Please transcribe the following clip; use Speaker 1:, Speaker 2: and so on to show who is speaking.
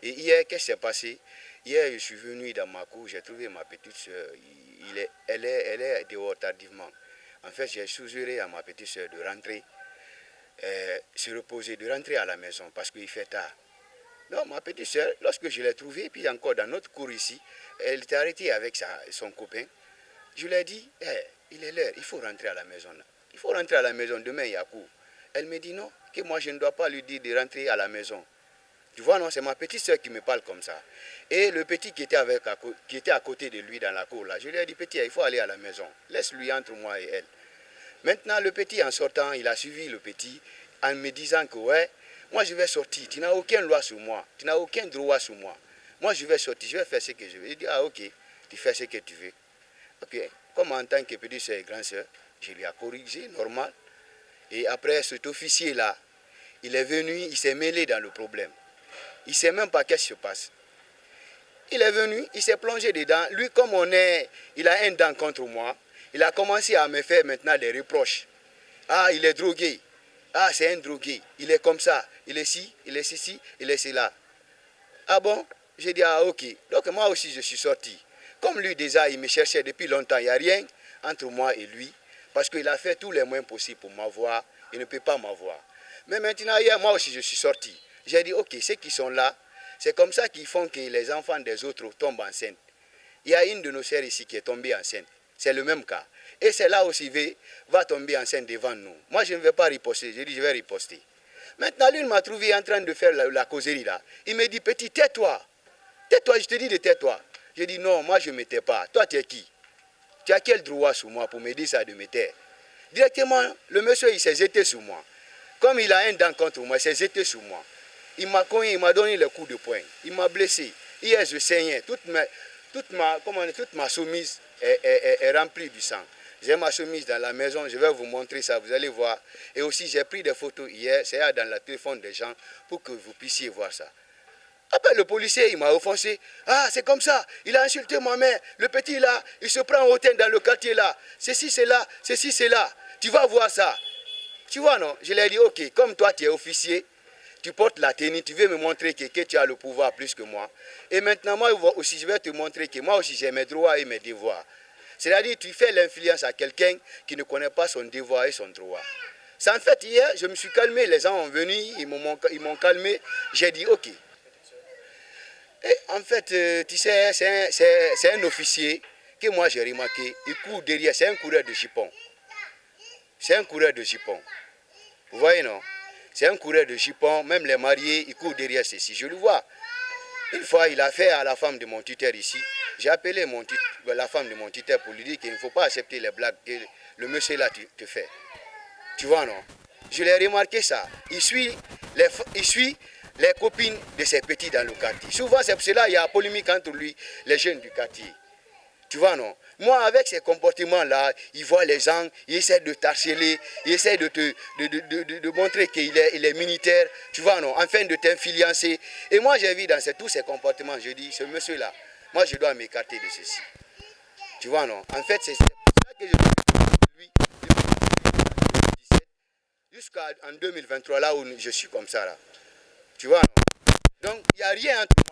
Speaker 1: Et hier, qu'est-ce qui s'est passé? Hier, je suis venu dans ma cour, j'ai trouvé ma petite soeur. Elle est dehors tardivement. En fait, j'ai suggéré à ma petite soeur de rentrer, se reposer, de rentrer à la maison parce qu'il fait tard. Non, ma petite soeur, lorsque je l'ai trouvée, puis encore dans notre cour ici, elle était arrêtée avec son copain. Je lui ai dit, il est l'heure, il faut rentrer à la maison. Il faut rentrer à la maison, demain il y a cours. Elle me dit non, que moi je ne dois pas lui dire de rentrer à la maison. Tu vois, non, c'est ma petite soeur qui me parle comme ça. Et le petit qui était à côté de lui dans la cour, là, je lui ai dit, petit, il faut aller à la maison. Laisse-lui entre moi et elle. Maintenant, le petit, en sortant, il a suivi le petit en me disant que, ouais, moi je vais sortir, tu n'as aucune loi sur moi, tu n'as aucun droit sur moi. Moi je vais sortir, je vais faire ce que je veux. Il dit, ah ok, tu fais ce que tu veux. Ok, comme en tant que petite soeur et grande soeur, je lui ai corrigé, normal. Et après, cet officier-là, il est venu, il s'est mêlé dans le problème. Il ne sait même pas qu'est-ce qui se passe. Il est venu, il s'est plongé dedans. Lui, comme il a un dent contre moi, il a commencé à me faire maintenant des reproches. Ah, il est drogué. Ah, c'est un drogué. Il est comme ça. Il est ci, il est ceci, il est cela. Ah bon? J'ai dit, ah ok. Donc moi aussi, je suis sorti. Comme lui déjà, il me cherchait depuis longtemps. Il n'y a rien entre moi et lui. Parce qu'il a fait tous les moyens possibles pour m'avoir. Il ne peut pas m'avoir. Mais maintenant, hier, moi aussi, je suis sorti. J'ai dit, ok, ceux qui sont là, c'est comme ça qu'ils font que les enfants des autres tombent enceintes. Il y a une de nos sœurs ici qui est tombée enceinte. C'est le même cas. Et celle-là aussi va tomber enceinte devant nous. Moi, je ne vais pas riposter. J'ai dit, je vais riposter. Maintenant, lui, il m'a trouvé en train de faire la causerie là. Il me dit, petit, tais-toi. Tais-toi, je te dis de tais-toi. J'ai dit, non, moi, je ne me tais pas. Toi, tu es qui? Tu as quel droit sur moi pour me dire ça de me taire? Directement, le monsieur, il s'est jeté sur moi. Comme il a un dent contre moi, il s'est jeté sur moi. Il m'a cogné, il m'a donné le coup de poing. Il m'a blessé. Hier, je saignais. Toute ma chemise est remplie du sang. J'ai ma chemise dans la maison, je vais vous montrer ça, vous allez voir. Et aussi, j'ai pris des photos hier, c'est dans le téléphone des gens, pour que vous puissiez voir ça. Après, le policier, il m'a offensé. Ah, c'est comme ça, il a insulté ma mère. Le petit là, il se prend au hôtel dans le quartier là. Ceci, c'est là, ceci, c'est là. Tu vas voir ça. Tu vois, non? Je lui ai dit, ok, comme toi, tu es officier, tu portes la tenue, tu veux me montrer que tu as le pouvoir plus que moi. Et maintenant, moi aussi, je vais te montrer que moi aussi, j'ai mes droits et mes devoirs. C'est-à-dire, tu fais l'influence à quelqu'un qui ne connaît pas son devoir et son droit. C'est en fait, hier, je me suis calmé, les gens ont venu, ils m'ont calmé. J'ai dit, ok. Et en fait, tu sais, c'est un officier que moi j'ai remarqué, il court derrière, c'est un coureur de jupons. C'est un coureur de jupons. Vous voyez, non? C'est un coureur de jupons, même les mariés, ils courent derrière ceci. Je le vois. Une fois, il a fait à la femme de mon tuteur ici. J'ai appelé la femme de mon tuteur pour lui dire qu'il ne faut pas accepter les blagues que le monsieur là te fait. Tu vois, non? Je l'ai remarqué ça. Il suit les copines de ses petits dans le quartier. Souvent, c'est pour cela qu'il y a polémique entre lui, les jeunes du quartier. Tu vois, non? Moi, avec ces comportements-là, il voit les gens, il essaie de t'harceler, il essaie de montrer qu'il est militaire, tu vois, non? Afin de t'influencer. Et moi, j'ai vu dans tous ces comportements, je dis, ce monsieur-là, moi, je dois m'écarter de ceci. Tu vois, non? En fait, c'est pour ça que je suis lui depuis 2017 jusqu'en 2023, là où je suis comme ça, là. Tu vois, non? Donc, il n'y a rien entre